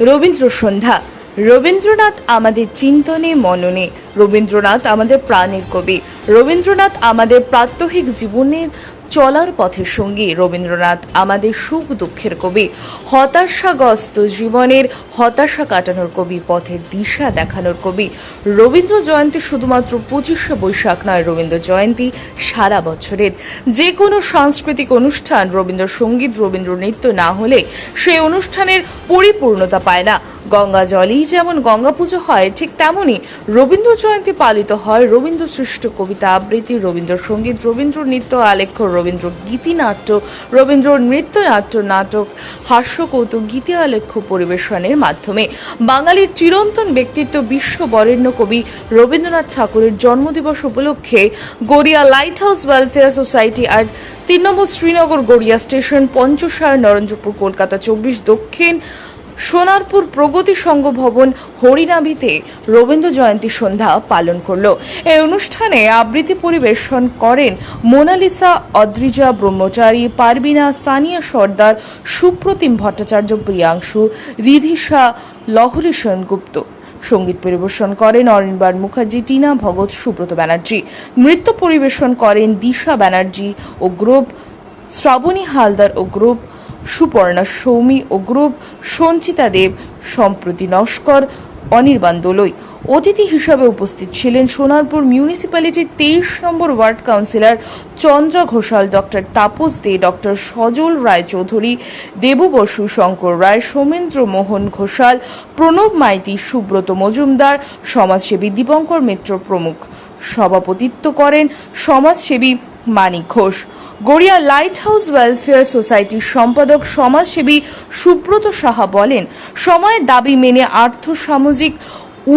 রবীন্দ্র সন্ধ্যা। রবীন্দ্রনাথ আমাদের চিন্তনে মননে, রবীন্দ্রনাথ আমাদের প্রাণের কবি, রবীন্দ্রনাথ আমাদের প্রাত্যহিক জীবনের চলার পথের সঙ্গী, রবীন্দ্রনাথ আমাদের সুখ দুঃখের কবি, হতাশাগ্রস্ত জীবনের হতাশা কাটানোর কবি, পথের দিশা দেখানোর কবি। রবীন্দ্র জয়ন্তী শুধুমাত্র 25শে বৈশাখ নয়, রবীন্দ্র জয়ন্তী সারা বছরের যে কোনো সাংস্কৃতিক অনুষ্ঠান রবীন্দ্রসঙ্গীত, রবীন্দ্র নৃত্য না হলে সেই অনুষ্ঠানের পরিপূর্ণতা পায় না। গঙ্গা জলেই যেমন গঙ্গা পুজো হয়, ঠিক তেমনই রবীন্দ্র জয়ন্তী পালিত হয় রবীন্দ্র সৃষ্ট কবিতা আবৃত্তি, রবীন্দ্রসঙ্গীত, রবীন্দ্র নৃত্য, আলেখ্য, রবীন্দ্র গীতিনাট্য, রবীন্দ্র নৃত্যনাট্য, নাটক, হাস্য, কৌতুক, গীতি আলেখ্য পরিবেশনের মাধ্যমে। বাঙালির চিরন্তন ব্যক্তিত্ব বিশ্ব বরেণ্য কবি রবীন্দ্রনাথ ঠাকুরের জন্মদিবস উপলক্ষে Garia lighthouse welfare society আর 3 নম্বর শ্রীনগর গড়িয়া স্টেশন, পঞ্চশায়র, নরেন্দ্রপুর, কলকাতা 24 দক্ষিণ, সোনারপুর প্রগতি সংঘ ভবন, হরিনাভিতে রবীন্দ্র জয়ন্তী সন্ধ্যা পালন করল। এই অনুষ্ঠানে আবৃত্তি পরিবেশন করেন মোনালিসা, অদ্রিজা ব্রহ্মচারী, পারবিনা, সানিয়া সর্দার, সুপ্রতিম ভট্টাচার্য, প্রিয়াংশু, রিধিশা, লহরী সেনগুপ্ত। সঙ্গীত পরিবেশন করেন অরিন্বার মুখার্জি, টিনা ভগত, সুব্রত ব্যানার্জি। নৃত্য পরিবেশন করেন দিশা ব্যানার্জি ও গ্রুপ, শ্রাবণী হালদার ও গ্রুপ, সুপর্ণা সৌমি ও গ্রুপ, সঞ্চিতা দেব, সম্প্রতি নস্কর, অনির্বাণ দোলই। অতিথি হিসাবে উপস্থিত ছিলেন সোনারপুর মিউনিসিপ্যালিটির 23 নম্বর ward councillor Chandra Ghoshal, doctor Tapas De, doctor Sajal Roychowdhury, Debu Basu, Sankar Roy, Somendra Mohan Ghoshal, Pranab Maity, Subrata Majumdar, সমাজসেবী দীপঙ্কর মিত্র প্রমুখ। সভাপতিত্ব করেন সমাজসেবী Manik Ghosh. Garia lighthouse welfare সোসাইটির সম্পাদক সমাজসেবী সুব্রত সাহা বলেন, সময়ের দাবি মেনে আর্থসামাজিক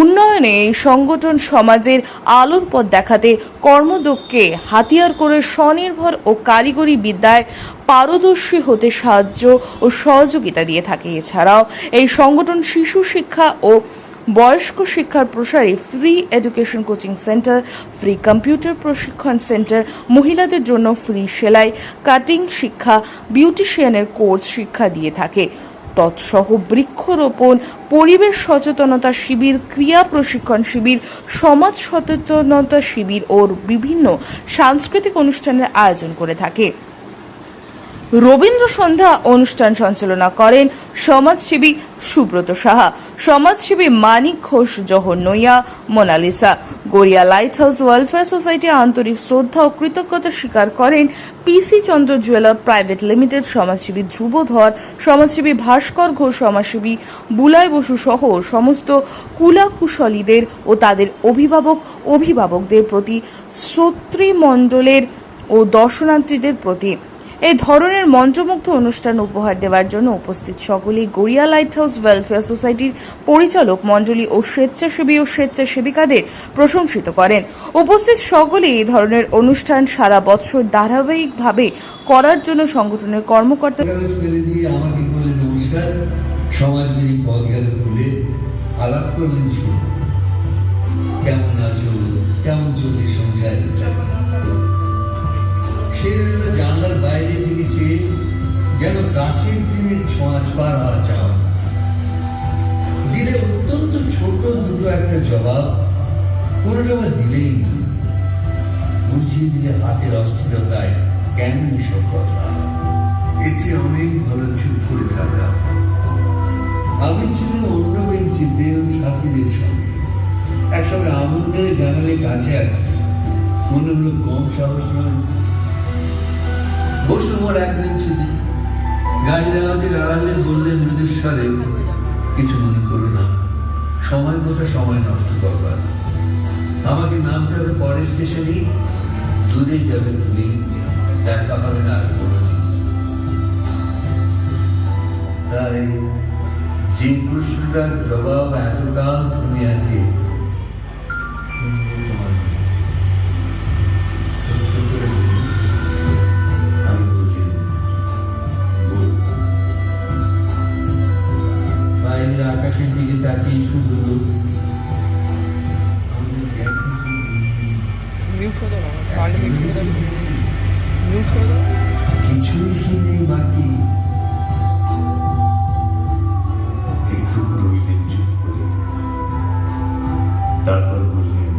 উন্নয়নে এই সংগঠন সমাজের আলোর পথ দেখাতে কর্মদক্ষকে হাতিয়ার করে স্বনির্ভর ও কারিগরি বিদ্যায় পারদর্শী হতে সাহায্য ও সহযোগিতা দিয়ে থাকে। এছাড়াও এই সংগঠন শিশু শিক্ষা ও বয়স্ক শিক্ষার প্রসারে free education coaching centre, free computer প্রশিক্ষণ সেন্টার, মহিলাদের জন্য ফ্রি সেলাই, কাটিং শিক্ষা, বিউটিশিয়ানের কোর্স শিক্ষা দিয়ে থাকে। তৎসহ বৃক্ষরোপণ, পরিবেশ সচেতনতা শিবির, ক্রিয়া প্রশিক্ষণ শিবির, সমাজ সচেতনতা শিবির ও বিভিন্ন সাংস্কৃতিক অনুষ্ঠানের আয়োজন করে থাকে। রবীন্দ্র সন্ধ্যা অনুষ্ঠান সঞ্চালনা করেন সমাজসেবী সুব্রত সাহা, সমাজসেবী Manik Ghosh, Jahar Naiya, Monalisa. Garia lighthouse welfare society আন্তরিক শ্রদ্ধা ও কৃতজ্ঞতা স্বীকার করেন PC Chandra jeweller private limited, সমাজসেবী ধ্রুব ধর, সমাজসেবী ভাস্কর ঘোষ, সমাজসেবী বুলায় বসু সহ সমস্ত কুলাকুশলীদের ও তাদের অভিভাবকদের প্রতি, শ্রোতৃমণ্ডলের ও দর্শনার্থীদের প্রতি। এই ধরনের মন্ত্রমুগ্ধ অনুষ্ঠান উপহার দেওয়ার জন্য উপস্থিত সকলেই গড়িয়া লাইট হাউস ওয়েলফেয়ার সোসাইটির পরিচালক মণ্ডলী ও স্বেচ্ছাসেবী ও স্বেচ্ছাসেবিকাদের প্রশংসিত করেন। উপস্থিত সকলেই এই ধরনের অনুষ্ঠান সারা বছর ধারাবাহিকভাবে করার জন্য সংগঠনের কর্মকর্তা জানলার বাইরে থেকে চেয়ে যেন কাছের দিনের ছোঁয়াচ পার হওয়া চাও, দিলে অত্যন্ত ছোট দুটো একটা জবাব, কোনোটা আবার দিলেই বুঝিয়ে দিলে হাতের অস্থিরতায় কেন এসব কথা। এর চেয়ে অনেক ভালো চুপ করে থাকা। আমি ছিলাম অন্য বেঞ্চিতে সাথীদের সঙ্গে, একসঙ্গে আগুন মেরে জানালে কাছে আছে, মনে হলো কম সাহস নয়। বসে আমার এক বেঞ্চিতে গাড়ির আওয়াজের আড়ালে বললেন মৃদুস্বরে, কিছু মনে করো না, সময় কথা সময় নষ্ট করবার। আমাকে নামতে হবে পরের স্টেশনে, দূরে যাবে তুমি, দেখা হবে না আর কোনোদিন। তাই যে প্রশ্নটার জবাব এতকাল তুমি আছে, আকাশের দিকে তাকিয়ে শুধু কিছুই শুনে বাকি একটু তারপর বললেন,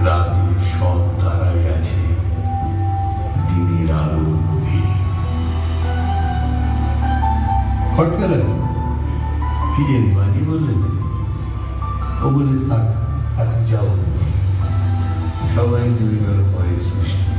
রাতের সব তারাই আছে দিনের আলোর গভীরে। খটকা লাগলো। কি জানি মাঝি বললেন নাকি? ও বলে থাক, এখন যাও। সবাই নেমে গেল পরের সৃষ্টি।